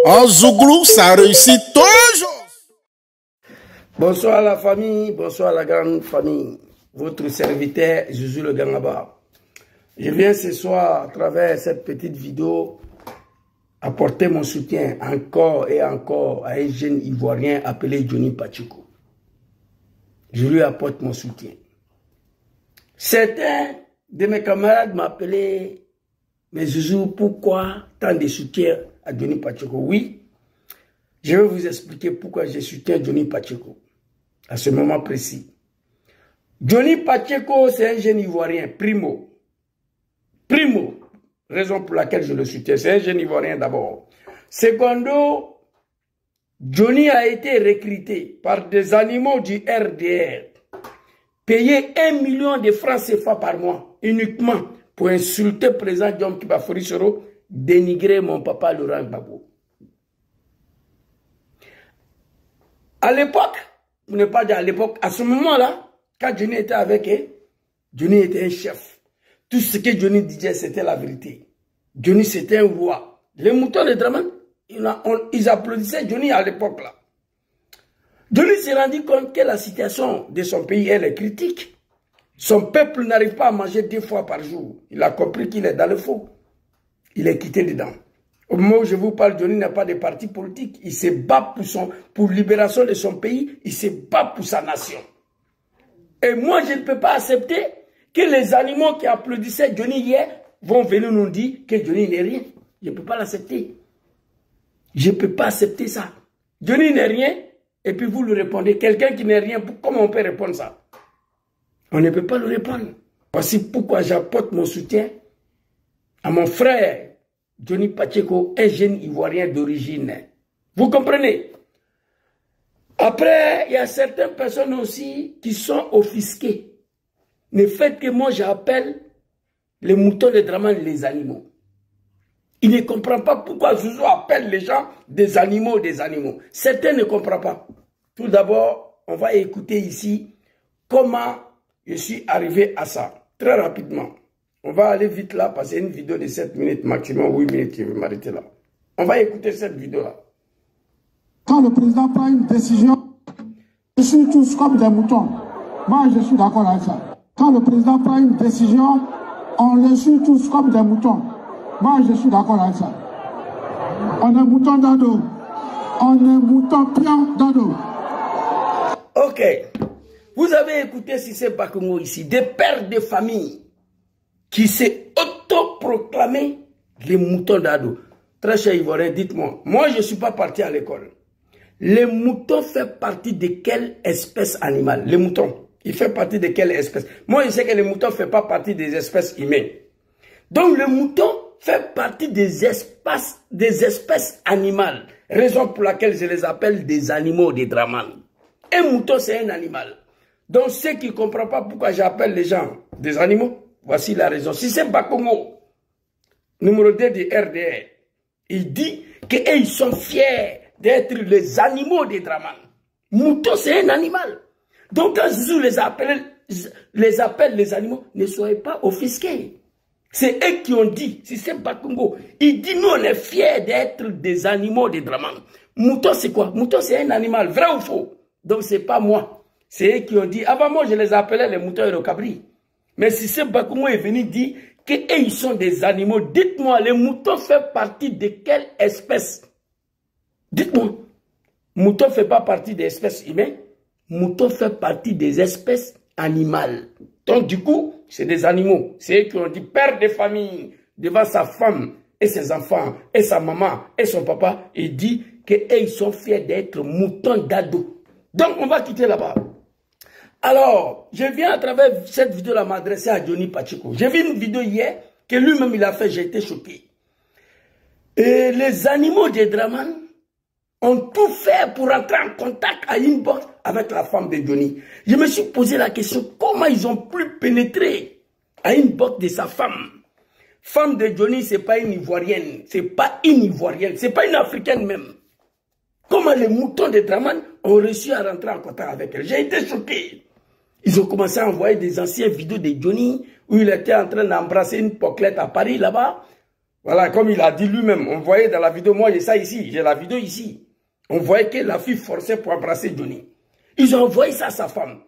En Zouglou, ça réussit toujours. Bonsoir la famille, bonsoir la grande famille. Votre serviteur, Zouzou le Gangaba. Je viens ce soir, à travers cette petite vidéo, apporter mon soutien encore et encore à un jeune Ivoirien appelé Johnny Pacheco. Je lui apporte mon soutien. Certains de mes camarades m'appelaient, mais Zouzou, pourquoi tant de soutien à Johnny Pacheco? Oui, je vais vous expliquer pourquoi je soutiens Johnny Pacheco à ce moment précis. Johnny Pacheco, c'est un jeune Ivoirien, primo, raison pour laquelle je le soutiens, c'est un jeune Ivoirien d'abord. Secondo, Johnny a été recruté par des animaux du RDR, payé 1 million de francs CFA par mois, uniquement pour insulter le président John Kibafori Soro, dénigrer mon papa Laurent Gbagbo. À l'époque, vous n'êtes pas dit à l'époque, à ce moment-là, quand Johnny était avec eux, Johnny était un chef. Tout ce que Johnny disait, c'était la vérité. Johnny, c'était un roi. Les moutons de Draman, ils applaudissaient Johnny à l'époque là. Johnny s'est rendu compte que la situation de son pays, elle est critique. Son peuple n'arrive pas à manger 2 fois par jour. Il a compris qu'il est dans le faux. Il est quitté dedans. Au moment où je vous parle, Johnny n'a pas de parti politique. Il se bat pour libération de son pays. Il se bat pour sa nation. Et moi, je ne peux pas accepter que les animaux qui applaudissaient Johnny hier vont venir nous dire que Johnny n'est rien. Je ne peux pas l'accepter. Je ne peux pas accepter ça. Johnny n'est rien, et puis vous lui répondez. Quelqu'un qui n'est rien, comment on peut répondre ça? On ne peut pas le répondre. Voici pourquoi j'apporte mon soutien à mon frère Johnny Pacheco, un jeune Ivoirien d'origine. Vous comprenez? Après, il y a certaines personnes aussi qui sont offusquées. Le fait que moi j'appelle les moutons de Draman les animaux. Il ne comprend pas pourquoi Zouzou appelle les gens des animaux, des animaux. Certains ne comprennent pas. Tout d'abord, on va écouter ici comment je suis arrivé à ça. Très rapidement. On va aller vite là, parce que c'est une vidéo de 7 minutes, maximum 8 minutes, je vais m'arrêter là. On va écouter cette vidéo-là. Quand le président prend une décision, je suis tous comme des moutons. Moi, je suis d'accord avec ça. Quand le président prend une décision, on le suit tous comme des moutons. Moi, je suis d'accord avec ça. On est mouton d'ado. On est mouton pion d'ado. Ok. Vous avez écouté Cissé Bakongo ici, des pères de famille qui s'est autoproclamé les moutons d'ado. Très cher Ivoirien, dites-moi, moi je ne suis pas parti à l'école. Les moutons font partie de quelle espèce animale? Les moutons, ils font partie de quelle espèce? Moi je sais que les moutons ne font pas partie des espèces humaines. Donc le mouton fait partie des espèces animales. Raison pour laquelle je les appelle des animaux de Draman. Un mouton c'est un animal. Donc ceux qui ne comprennent pas pourquoi j'appelle les gens des animaux, voici la raison. Si c'est Bakongo, numéro 2 du RDR, il dit qu'ils sont fiers d'être les animaux des Draman. Mouton, c'est un animal. Donc quand Zouzou les appelle les animaux, ne soyez pas offusqués. C'est eux qui ont dit, si c'est Bakongo, il dit nous on est fiers d'être des animaux des Draman. Mouton c'est quoi? Mouton c'est un animal, vrai ou faux? Donc c'est pas moi. C'est eux qui ont dit, avant moi je les appelais les moutons et le cabri. Mais si c'est Bakongo est venu dire qu'ils sont des animaux, dites-moi, les moutons font partie de quelle espèce? Dites-moi. Mouton ne fait pas partie des espèces humaines. Mouton fait partie des espèces animales. Donc du coup, c'est des animaux. C'est eux qui ont dit, père de famille, devant sa femme et ses enfants, et sa maman et son papa, il dit qu'ils sont fiers d'être moutons d'ado. Donc on va quitter là-bas. Alors, je viens à travers cette vidéo-là m'adresser à Johnny Pacheco. J'ai vu une vidéo hier que lui-même il a fait, j'ai été choqué. Et les animaux de Draman ont tout fait pour entrer en contact à inbox avec la femme de Johnny. Je me suis posé la question, comment ils ont pu pénétrer à inbox de sa femme? Femme de Johnny, c'est pas une Ivoirienne, c'est pas une Ivoirienne, c'est pas une Africaine même. Comment les moutons de Draman ont réussi à rentrer en contact avec elle? J'ai été choqué. Ils ont commencé à envoyer des anciennes vidéos de Johnny où il était en train d'embrasser une poclette à Paris là-bas. Voilà, comme il a dit lui-même, on voyait dans la vidéo, moi j'ai ça ici, j'ai la vidéo ici. On voyait que la fille forçait pour embrasser Johnny. Ils ont envoyé ça à sa femme.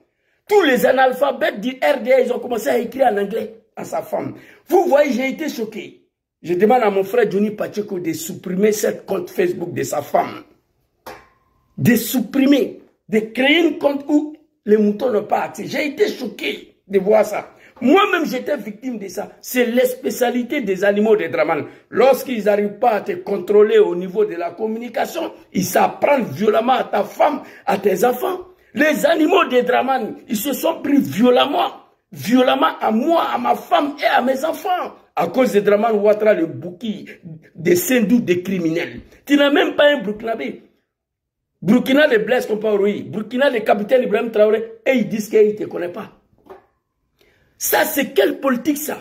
Tous les analphabètes du RDA, ils ont commencé à écrire en anglais à sa femme. Vous voyez, j'ai été choqué. Je demande à mon frère Johnny Pacheco de supprimer cette compte Facebook de sa femme. De supprimer, de créer un compte où les moutons n'ont pas accès. J'ai été choqué de voir ça. Moi-même, j'étais victime de ça. C'est la spécialité des animaux de Draman. Lorsqu'ils n'arrivent pas à te contrôler au niveau de la communication, ils s'apprennent violemment à ta femme, à tes enfants. Les animaux de Draman, ils se sont pris violemment à moi, à ma femme et à mes enfants. À cause de Draman Ouattara, le bouki des Sindou des criminels. Tu n'as même pas un Burkinabé. Burkina les Blaise Compaoré, Burkina le capitaine Ibrahim Traoré, et ils disent qu'ils ne te connaissent pas. Ça, c'est quelle politique, ça?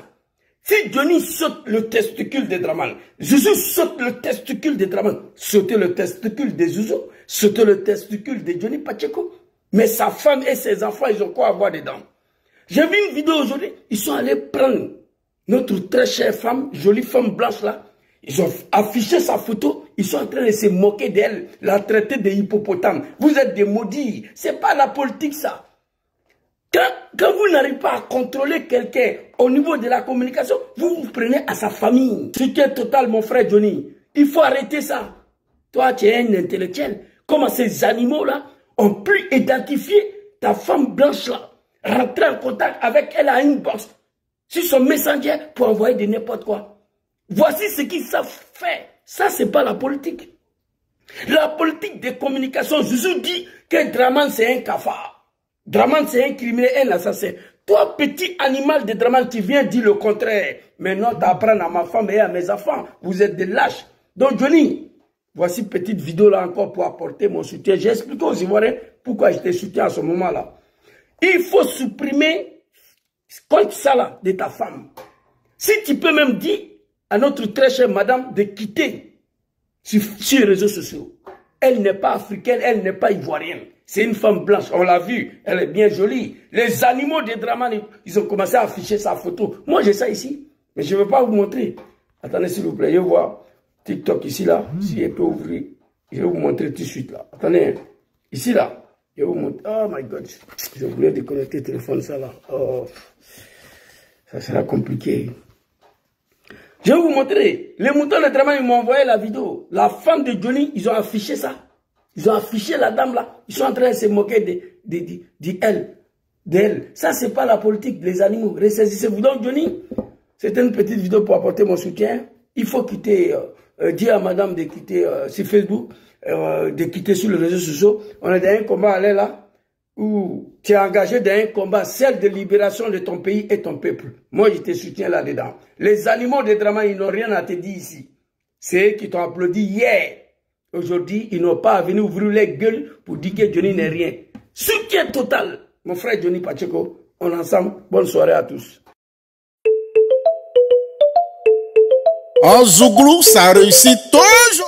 Si Johnny saute le testicule de Draman, Zouzou saute le testicule de Draman, sauter le testicule de Zouzou, sauter le testicule de Johnny Pacheco. Mais sa femme et ses enfants, ils ont quoi à voir dedans? J'ai vu une vidéo aujourd'hui, ils sont allés prendre notre très chère femme, jolie femme blanche là, ils ont affiché sa photo, ils sont en train de se moquer d'elle, la traiter de hippopotame. Vous êtes des maudits, c'est pas la politique ça. Quand vous n'arrivez pas à contrôler quelqu'un au niveau de la communication, vous vous prenez à sa famille. Soutien total, mon frère Johnny. Il faut arrêter ça. Toi, tu es un intellectuel. Comment ces animaux-là ont pu identifier ta femme blanche-là, rentrer en contact avec elle à une box, sur son messenger pour envoyer de n'importe quoi. Voici ce qu'ils savent faire. Ça, c'est pas la politique. La politique de communication, Zouzou dit que Draman, c'est un cafard. Draman, c'est un criminel, un assassin. Toi, petit animal de Draman, tu viens dire le contraire. Maintenant, t'apprends à ma femme et à mes enfants. Vous êtes des lâches. Donc, Johnny, voici une petite vidéo là encore pour apporter mon soutien. J'ai expliqué aux Ivoiriens pourquoi j'étais soutien à ce moment-là. Il faut supprimer compte ça là de ta femme. Si tu peux même dire à notre très chère madame de quitter sur les réseaux sociaux. Elle n'est pas africaine, elle n'est pas ivoirienne. C'est une femme blanche, on l'a vu, elle est bien jolie. Les animaux de Draman, ils ont commencé à afficher sa photo. Moi, j'ai ça ici, mais je ne veux pas vous montrer. Attendez, s'il vous plaît, je vois TikTok ici, là. Si elle peut ouvrir, je vais vous montrer tout de suite, là. Attendez, ici, là. Je vais vous montrer. Oh my God, je voulais déconnecter le téléphone, ça, là. Oh, ça sera compliqué. Je vais vous montrer. Les moutons de Draman, ils m'ont envoyé la vidéo. La femme de Johnny, ils ont affiché ça. Ils ont affiché la dame là. Ils sont en train de se moquer d'elle. Ça, c'est pas la politique des animaux. Ressaisissez-vous. Donc, Johnny, c'était une petite vidéo pour apporter mon soutien. Il faut quitter, dire à madame de quitter sur Facebook, de quitter sur les réseaux sociaux. On est dans un combat à l'air là, où tu es engagé dans un combat, celle de libération de ton pays et ton peuple. Moi, je te soutiens là-dedans. Les animaux de Draman, ils n'ont rien à te dire ici. C'est eux qui t'ont applaudi hier. Aujourd'hui, ils n'ont pas à venir ouvrir les gueules pour dire que Johnny n'est rien. Soutien total. Mon frère Johnny Pacheco, on est ensemble. Bonne soirée à tous. En Zouglou, ça réussit toujours.